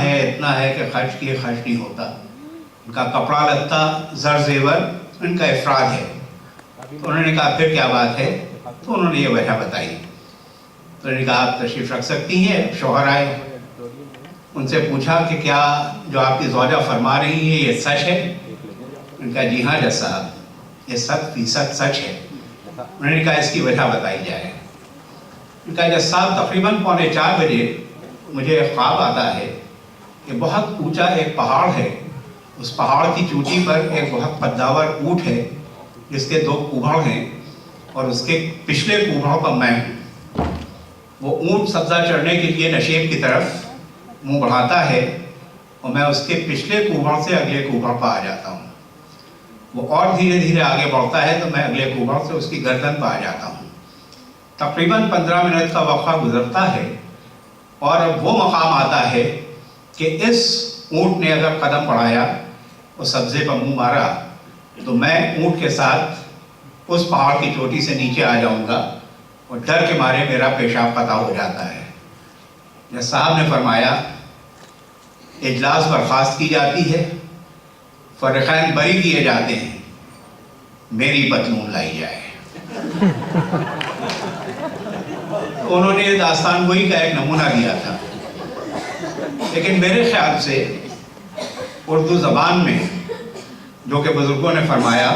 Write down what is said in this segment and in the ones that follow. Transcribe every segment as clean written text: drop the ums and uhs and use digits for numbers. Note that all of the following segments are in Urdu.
ہے کہ خرچ کیے خرچ نہیں ہوتا. ان کا کپڑا لتا زر زیور ان کا افراد ہے. تو انہوں نے کہا پھر کیا بات ہے؟ تو انہوں نے یہ وجہ بتائی. تو انہوں نے کہا آپ تشریف رکھ سکتی ہیں. شوہر آئے, ان سے پوچھا کہ کیا جو آپ کی زوجہ فرما رہی ہے یہ سچ ہے؟ ان کا جی ہاں جج صاحب یہ 100% سچ ہے. انہوں نے کہا اس کی وجہ بتائی جائے. ان کا جج صاحب تقریباً 3:45 بجے مجھے خواب آتا ہے کہ بہت اونچا ایک پہاڑ ہے, اس پہاڑ کی چوٹی پر ایک بہت قداور اونٹ ہے جس کے 2 کوبھڑ ہیں اور اس کے پچھلے کوبھڑ پر میں ہوں. وہ اونٹ سبزہ چڑھنے کے لیے نشیب کی طرف منہ بڑھاتا ہے اور میں اس کے پچھلے کوبھڑ سے اگلے کوبھڑ پر آ جاتا ہوں. وہ اور دھیرے دھیرے آگے بڑھتا ہے تو میں اگلے کوبھڑ سے اس کی گردن پر آ جاتا ہوں. تقریباً 15 منٹ کا وقفہ گزرتا ہے اور اب وہ مقام آتا ہے کہ اس اونٹ نے اگر قدم بڑھایا اور سبزے پر منہ مارا تو میں اونٹ کے ساتھ اس پہاڑ کی چوٹی سے نیچے آ جاؤں گا اور ڈر کے مارے میرا پیشاب قطع ہو جاتا ہے. جج صاحب نے فرمایا اجلاس برخاست کی جاتی ہے, فریقین بری کیے جاتے ہیں, میری پتلون لائی جائے. تو انہوں نے داستان گوئی کا ایک نمونہ دیا تھا. لیکن میرے خیال سے اردو زبان میں جو کہ بزرگوں نے فرمایا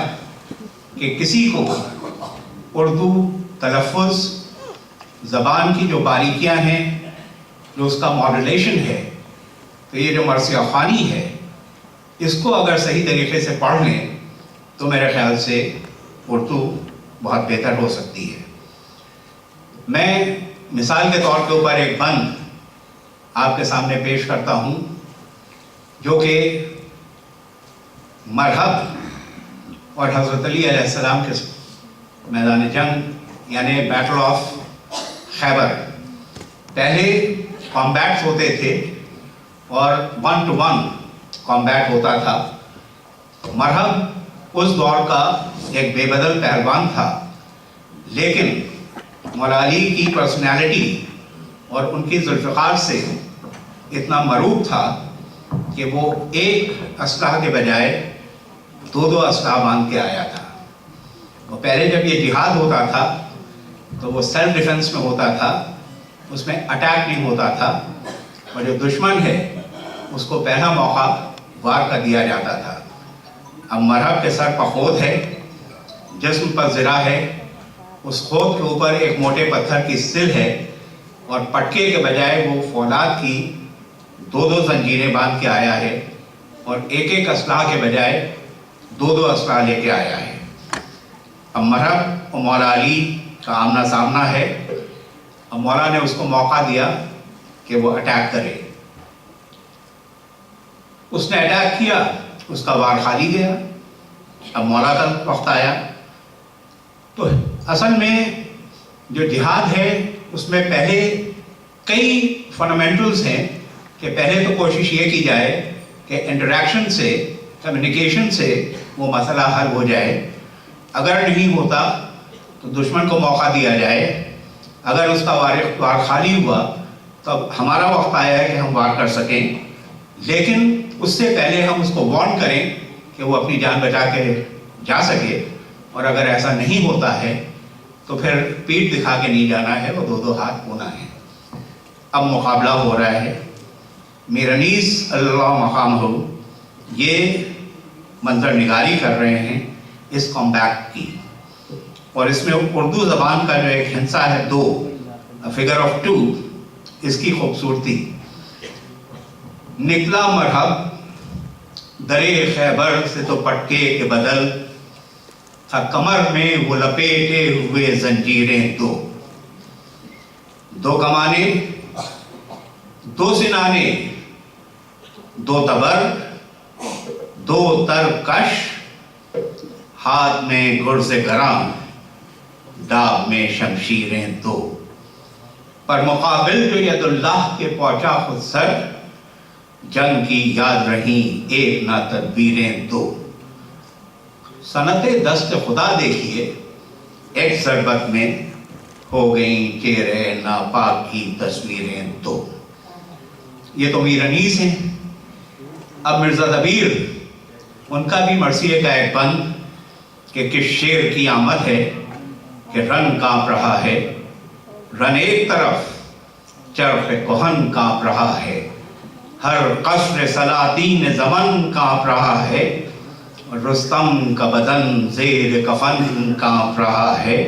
کہ کسی کو اردو تلفظ زبان کی جو باریکیاں ہیں, جو اس کا ماڈولیشن ہے, تو یہ جو مرثیہ خوانی ہے اس کو اگر صحیح طریقے سے پڑھ لیں تو میرے خیال سے اردو بہت بہتر ہو سکتی ہے. میں مثال کے طور کے اوپر ایک بند آپ کے سامنے پیش کرتا ہوں جو کہ مرحب اور حضرت علی علیہ السلام کے میدان جنگ یعنی بیٹل آف خیبر. پہلے کامبیٹس ہوتے تھے اور 1 to 1 کامبیٹ ہوتا تھا. مرحب اس دور کا ایک بے بدل پہلوان تھا, لیکن مولا علی کی پرسنالٹی اور ان کی ذوالفقار سے اتنا مروب تھا کہ وہ ایک اسلحہ کے بجائے 2 اسلحہ باندھ کے آیا تھا. اور پہلے جب یہ جہاد ہوتا تھا تو وہ سیلف ڈیفنس میں ہوتا تھا, اس میں اٹیک نہیں ہوتا تھا, اور جو دشمن ہے اس کو پہلا موقع وار کا دیا جاتا تھا. اب مرحب کے سر پر خود ہے, جسم پر زرہ ہے, اس خود کے اوپر ایک موٹے پتھر کی سل ہے اور پٹکے کے بجائے وہ فولاد کی 2 زنجیریں باندھ کے آیا ہے اور ایک اسلحہ کے بجائے 2 اسلحہ لے کے آیا ہے. اب مرحب اور مولا علی کا آمنا سامنا ہے. اب مولا نے اس کو موقع دیا کہ وہ اٹیک کرے. اس نے اٹیک کیا, اس کا وار خالی گیا. اب مولا کا وقت آیا. تو اصل میں جو جہاد ہے اس میں پہلے کئی فنڈامنٹلز ہیں کہ پہلے تو کوشش یہ کی جائے کہ انٹریکشن سے, کمیونیکیشن سے وہ مسئلہ حل ہو جائے. اگر نہیں ہوتا تو دشمن کو موقع دیا جائے. اگر اس کا وار خالی ہوا تو اب ہمارا وقت آیا ہے کہ ہم وار کر سکیں, لیکن اس سے پہلے ہم اس کو وارن کریں کہ وہ اپنی جان بچا کے جا سکے. اور اگر ایسا نہیں ہوتا ہے تو پھر پیٹھ دکھا کے نہیں جانا ہے, وہ 2 ہاتھ ہونا ہے. اب مقابلہ ہو رہا ہے. میر انیس اللہ مقام ہو یہ منظر نگاری کر رہے ہیں اس کمبیٹ کی, اور اس میں اردو زبان کا جو ایک ہنسا ہے 2, فگر آف 2, اس کی خوبصورتی. نکلا مرحب درے خیبر سے تو پٹکے کے بدل, تھا کمر میں وہ لپیٹے ہوئے زنجیریں 2 کمانے 2 سنانے 2 تبر 2 ترکش, ہاتھ میں گرز گراں داغ میں شمشیریں 2. پر مقابل جو ید اللہ کے پہنچا خود سر, جنگ کی یاد رہیں ایک نہ تدبیریں 2. صنعت دست خدا دیکھیے ایک ضربت میں ہو گئیں چہرے ناپاک کی تصویریں 2. یہ تو میر انیس ہیں. اب مرزا دبیر ان کا بھی مرثیے کا ایک بند کہ کس شیر کی آمد ہے کہ رن کانپ رہا ہے. رن ایک طرف چرخ کہن کانپ رہا ہے. ہر قصر سلاطین زمن کانپ رہا ہے. رستم کا بدن زیر کفن کانپ رہا ہے.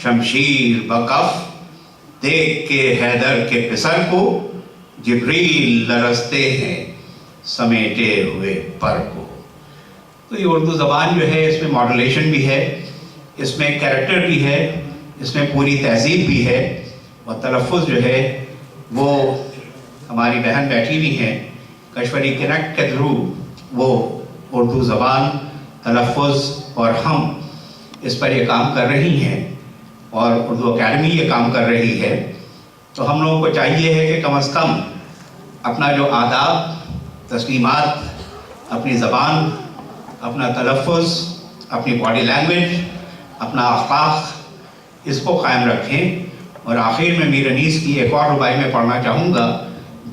شمشیر بکف دیکھ کے حیدر کے پسر کو جبریل لرزتے ہیں سمیٹے ہوئے پر کو. تو یہ اردو زبان جو ہے اس میں ماڈولیشن بھی ہے, اس میں کیریکٹر بھی ہے, اس میں پوری تہذیب بھی ہے, اور تلفظ جو ہے وہ ہماری بہن بیٹھی ہوئی ہیں کشوری کنیکٹ کے تھرو وہ اردو زبان, تلفظ اور ہم اس پر یہ کام کر رہی ہیں, اور اردو اکیڈمی یہ کام کر رہی ہے. تو ہم لوگوں کو چاہیے ہے کہ کم از کم اپنا جو آداب, تسلیمات, اپنی زبان, اپنا تلفظ, اپنی باڈی لینگویج, اپنا اخلاق, اس کو قائم رکھیں. اور آخر میں میر انیس کی ایک اور ربائی میں پڑھنا چاہوں گا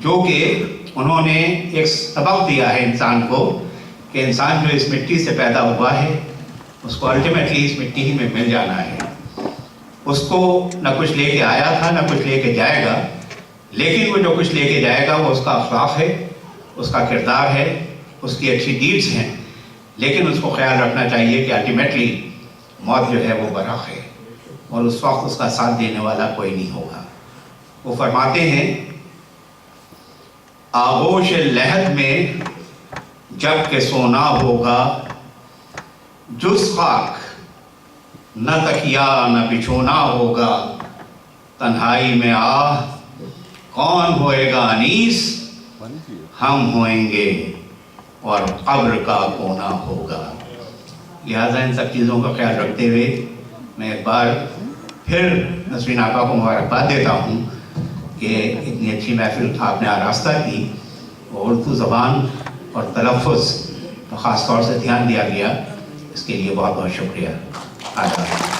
جو کہ انہوں نے ایک سبق دیا ہے انسان کو کہ انسان جو اس مٹی سے پیدا ہوا ہے اس کو الٹیمیٹلی اس مٹی ہی میں مل جانا ہے. اس کو نہ کچھ لے کے آیا تھا نہ کچھ لے کے جائے گا, لیکن وہ جو کچھ لے کے جائے گا وہ اس کا اخلاق ہے, اس کا کردار ہے, اس کی اچھی ڈیڈز ہیں. لیکن اس کو خیال رکھنا چاہیے کہ الٹیمیٹلی موت جو ہے وہ برحق ہے, اور اس وقت اس کا ساتھ دینے والا کوئی نہیں ہوگا. وہ فرماتے ہیں آغوش لحد میں جب کہ سونا ہوگا, جز خاک نہ تکیا نہ بچھونا ہوگا. تنہائی میں آہ کون ہوئے گا انیس, ہم ہوئیں گے اور قبر کا کونا ہوگا. لہٰذا ان سب چیزوں کا خیال رکھتے ہوئے میں ایک بار پھر نسرین آپا کو مبارکباد دیتا ہوں کہ اتنی اچھی محفل آپ نے آراستہ کی, اور اردو زبان اور تلفظ تو خاص طور سے دھیان دیا گیا, اس کے لیے بہت بہت شکریہ. آداب.